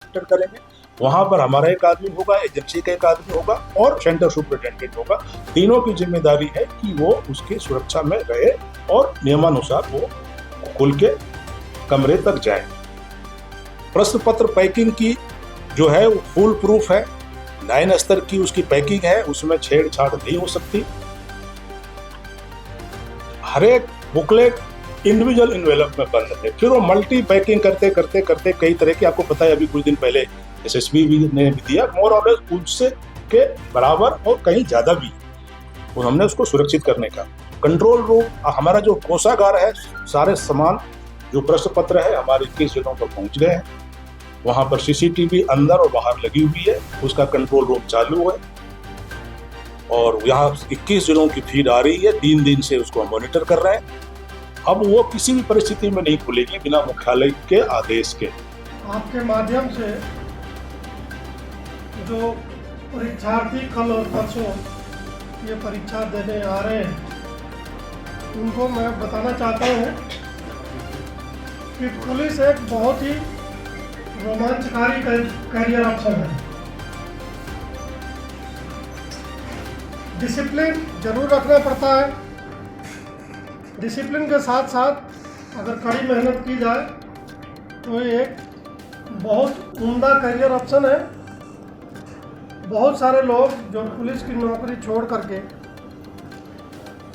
Monitor करेंगे। वहां पर हमारा एक आदमी होगा, एजेंसी का एक आदमी होगा और सेंटर सुपरिटेंडेंट होगा। तीनों की जिम्मेदारी है कि वो उसकी सुरक्षा में रहे और नियमानुसार वो खुल के कमरे तक जाए। प्रश्न पत्र पैकिंग की जो है वो फुल प्रूफ है, 9 स्तर की उसकी पैकिंग है, उसमें छेड़छाड़ नहीं हो सकती। हर एक बुकलेट इंडिविजुअल इन्वेलप में बंद है। फिर वो मल्टी पैकिंग करते करते करते कई तरह की, आपको पता है अभी कुछ दिन पहले एसएसबी ने भी दिया, मोर और लेस उससे के बराबर और कहीं ज्यादा भी, और हमने उसको सुरक्षित करने का कंट्रोल रूम, हमारा जो कोषागार है, सारे सामान जो प्रश्न पत्र है हमारे 21 जगहों पर पहुंच गए हैं। वहां पर सीसीटीवी अंदर और बाहर लगी हुई है, उसका कंट्रोल रूम चालू है और यहाँ 21 जिलों की फीड आ रही है। 3 दिन से उसको हम मॉनिटर कर रहे हैं। अब वो किसी भी परिस्थिति में नहीं खुलेगी बिना मुख्यालय के आदेश के। आपके माध्यम से जो परीक्षार्थी कल और परसों ये परीक्षा देने आ रहे हैं, उनको मैं बताना चाहता हूँ कि पुलिस एक बहुत ही रोमांचकारी करियर ऑप्शन है। डिसिप्लिन जरूर रखना पड़ता है। डिसिप्लिन के साथ साथ अगर कड़ी मेहनत की जाए तो ये एक बहुत उम्दा करियर ऑप्शन है। बहुत सारे लोग जो पुलिस की नौकरी छोड़ करके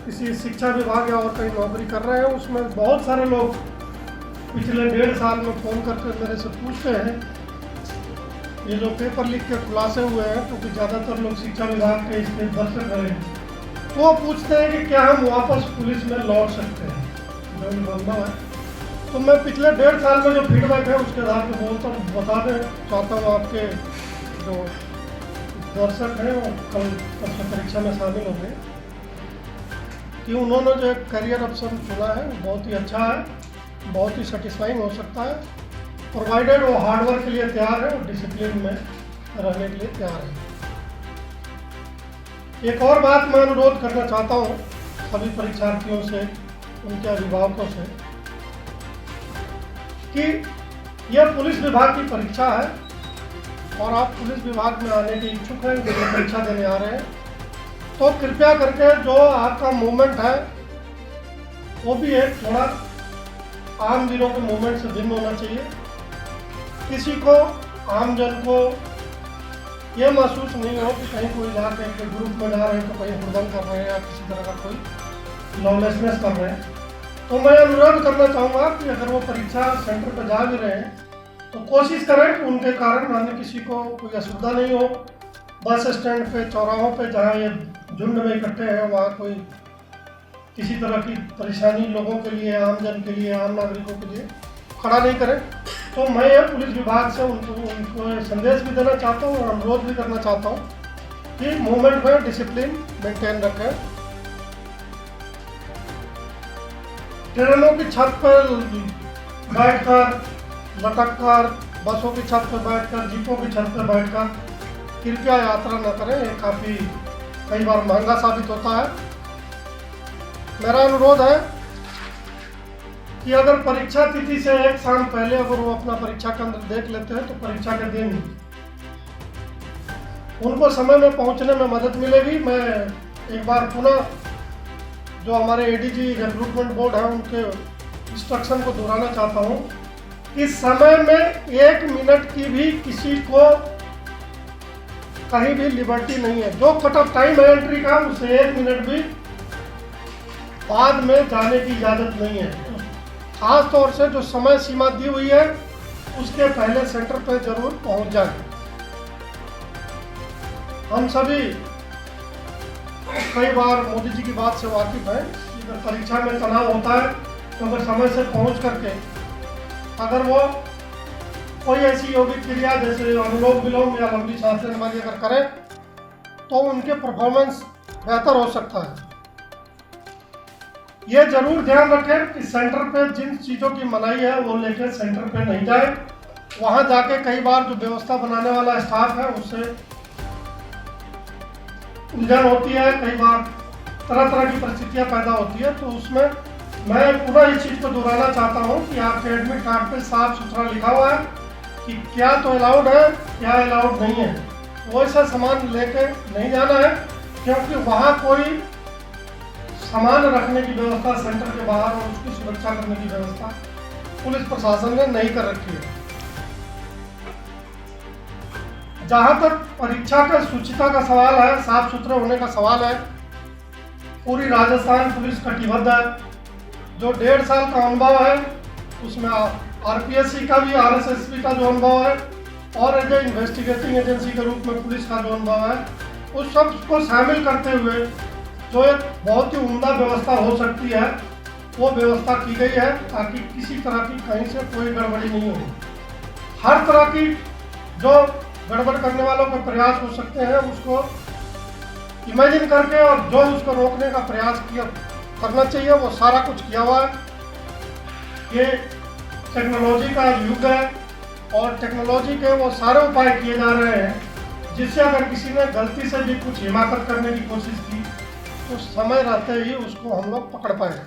किसी शिक्षा विभाग या और कहीं नौकरी कर रहे हैं, उसमें बहुत सारे लोग पिछले 1.5 साल में फ़ोन करके मेरे से पूछते हैं, ये जो पेपर लीक के खुलासे हुए हैं, क्योंकि ज़्यादातर लोग शिक्षा विभाग के इसके दर्शक रहे हैं, तो वो पूछते हैं कि क्या हम वापस पुलिस में लौट सकते हैं। जो संभव है तो मैं पिछले 1.5 साल में जो फीडबैक है उसके आधार पर बताना चाहता हूँ आपके जो दर्शक हैं और कल परीक्षा में शामिल होंगे, कि उन्होंने जो एक करियर ऑप्शन चुना है वो बहुत ही अच्छा है, बहुत ही सेटिस्फाइंग हो सकता है, प्रोवाइडेड वो हार्डवर्क के लिए तैयार है और डिसिप्लिन में रहने के लिए तैयार है। एक और बात मैं अनुरोध करना चाहता हूँ सभी परीक्षार्थियों से, उनके अभिभावकों से, कि यह पुलिस विभाग की परीक्षा है और आप पुलिस विभाग में आने के इच्छुक हैं, जो परीक्षा देने आ रहे हैं, तो कृपया करके जो आपका मूवमेंट है वो भी एक थोड़ा आम दिनों के मूवमेंट से भिन्न होना चाहिए। किसी को, आम जन को यह महसूस नहीं हो कि कहीं कोई जाके के ग्रुप में जा रहे हैं तो कहीं हुड़दंग कर रहे हैं या किसी तरह का कोई लॉलेसनेस कर रहे हैं। तो मैं अनुरोध करना चाहूँगा कि अगर वो परीक्षा सेंटर पर जा भी रहे हैं तो कोशिश करें कि उनके कारण अन्य किसी को कोई असुविधा नहीं हो। बस स्टैंड पे, चौराहों पे जहाँ ये झुंड में इकट्ठे हैं, वहाँ कोई किसी तरह की परेशानी लोगों के लिए, आम जन के लिए, आम नागरिकों के लिए खड़ा नहीं करें। तो मैं ये पुलिस विभाग से उनको संदेश भी देना चाहता हूँ और अनुरोध भी करना चाहता हूँ कि मूवमेंट में डिसिप्लिन मेंटेन रखें। ट्रेनों की छत पर बैठकर, लटककर, बसों की छत पर बैठकर, जीपों की छत पर बैठकर कृपया यात्रा न करें। ये काफ़ी कई बार महंगा साबित होता है। मेरा अनुरोध है कि अगर परीक्षा तिथि से एक शाम पहले अगर वो अपना परीक्षा केंद्र देख लेते हैं तो परीक्षा के दिन उनको समय में पहुंचने में मदद मिलेगी। मैं एक बार पुनः जो हमारे एडीजी रिक्रूटमेंट बोर्ड है उनके इंस्ट्रक्शन को दोहराना चाहता हूं कि समय में 1 मिनट की भी किसी को कहीं भी लिबर्टी नहीं है। जो कट ऑफ टाइम है एंट्री का, उससे 1 मिनट भी बाद में जाने की इजाज़त नहीं है। खास तौर से जो समय सीमा दी हुई है उसके पहले सेंटर पर जरूर पहुंच जाए। हम सभी कई बार मोदी जी की बात से वाकिफ हैं कि अगर परीक्षा में तनाव होता है तो अगर समय से पहुंच करके अगर वो कोई ऐसी योगिक क्रिया जैसे अनुलोम विलोम या लंबी सांसें हमारी अगर करें तो उनके परफॉर्मेंस बेहतर हो सकता है। ये जरूर ध्यान रखें कि सेंटर पे जिन चीज़ों की मनाही है वो लेकर सेंटर पे नहीं जाए। वहाँ जाके कई बार जो व्यवस्था बनाने वाला स्टाफ है उससे उलझन होती है, कई बार तरह तरह की परिस्थितियाँ पैदा होती है। तो उसमें मैं पुनः इस चीज़ को दोहराना चाहता हूँ कि आपके एडमिट कार्ड पे साफ सुथरा लिखा हुआ है कि क्या तो अलाउड है, क्या अलाउड नहीं है। वैसा सामान लेके नहीं जाना है, क्योंकि वहाँ कोई सामान रखने की व्यवस्था सेंटर के बाहर और उसकी सुरक्षा करने की व्यवस्था पुलिस प्रशासन ने नहीं कर रखी है। जहाँ तक परीक्षा के शुचिता का सवाल है, साफ सुथरे होने का सवाल है, पूरी राजस्थान पुलिस कटिबद्ध है। जो 1.5 साल का अनुभव है उसमें आरपीएससी का भी, आरएसएसबी का जो अनुभव है और जो इन्वेस्टिगेटिंग एजेंसी के रूप में पुलिस का जो अनुभव है, उस सब को शामिल करते हुए जो एक बहुत ही उम्दा व्यवस्था हो सकती है वो व्यवस्था की गई है, ताकि किसी तरह की कहीं से कोई गड़बड़ी नहीं हो। हर तरह की जो गड़बड़ करने वालों के प्रयास हो सकते हैं उसको इमेजिन करके और जो उसको रोकने का प्रयास करना चाहिए वो सारा कुछ किया हुआ है। ये टेक्नोलॉजी का युग है और टेक्नोलॉजी के वो सारे उपाय किए जा रहे हैं जिससे अगर किसी ने गलती से भी कुछ हिमाकत करने की कोशिश की तो समय रहते ही उसको हम लोग पकड़ पाएंगे।